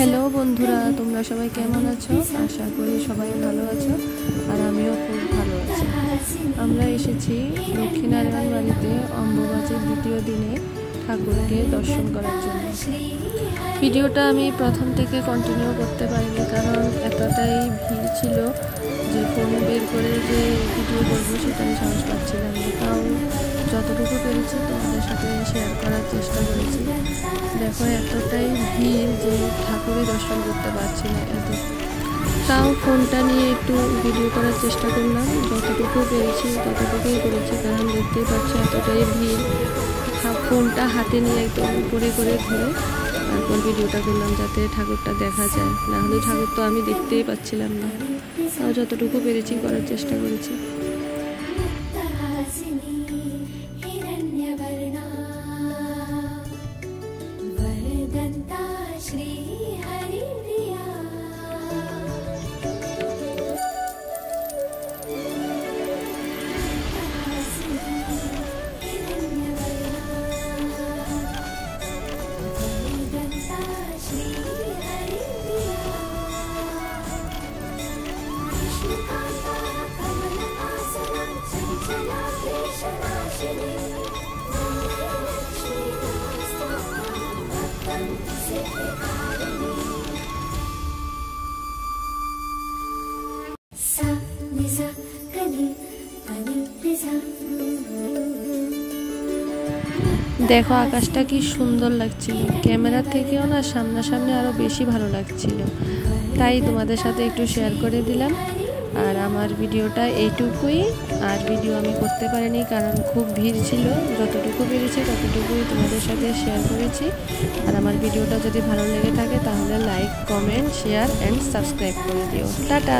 Hello বন্ধুরা, তোমরা সবাই কেমন আছো? আশা করি সবাই ভালো আছো আর আমিও খুব ভালো আছি। আমরা এসেছি লক্ষ্মীনারায়ণ বাড়িতে অম্বুবাচীর দ্বিতীয় দিনে ঠাকুরকে দর্শন করার জন্য। ভিডিওটা আমি প্রথম থেকে কন্টিনিউ করতে পারিনি, কারণ এতটাই ভিড় ছিল যে ফোন বের করে যে ভিডিও করবো সেটা আমি সাহস পাচ্ছিলাম না। তাও যতটুকু পেরেছি তোমাদের সাথে শেয়ার করার চেষ্টা করেছি। দেখো এতটাই ভিড় যে ঠাকুরই দর্শন করতে পারছি না তাও ফোনটা নিয়ে একটু ভিডিও করার চেষ্টা করলাম। যতটুকু পেরেছি ততটুকুই করেছি, কারণ দেখতেই পাচ্ছি এতটাই ভিড়। ফোনটা হাতে নিয়ে একদম উপরে করে ধরে তারপর ভিডিওটা করলাম যাতে ঠাকুরটা দেখা যায়, না হলে ঠাকুর তো আমি দেখতেই পাচ্ছিলাম না। তাও যতটুকু পেরেছি করার চেষ্টা করেছি। দেখো আকাশটা কি সুন্দর লাগছিল, ক্যামেরা থেকেও না সামনাসামনি আরো বেশি ভালো লাগছিল, তাই তোমাদের সাথে একটু শেয়ার করে দিলাম। আর আমার ভিডিওটা এইটুকুই, আর ভিডিও আমি করতে পারিনি কারণ খুব ভিড় ছিল। যতটুকু পেরেছি ততটুকুই তোমাদের সাথে শেয়ার করেছি। আর আমার ভিডিওটা যদি ভালো লেগে থাকে তাহলে like, comment, share and subscribe করে দিও। টাটা।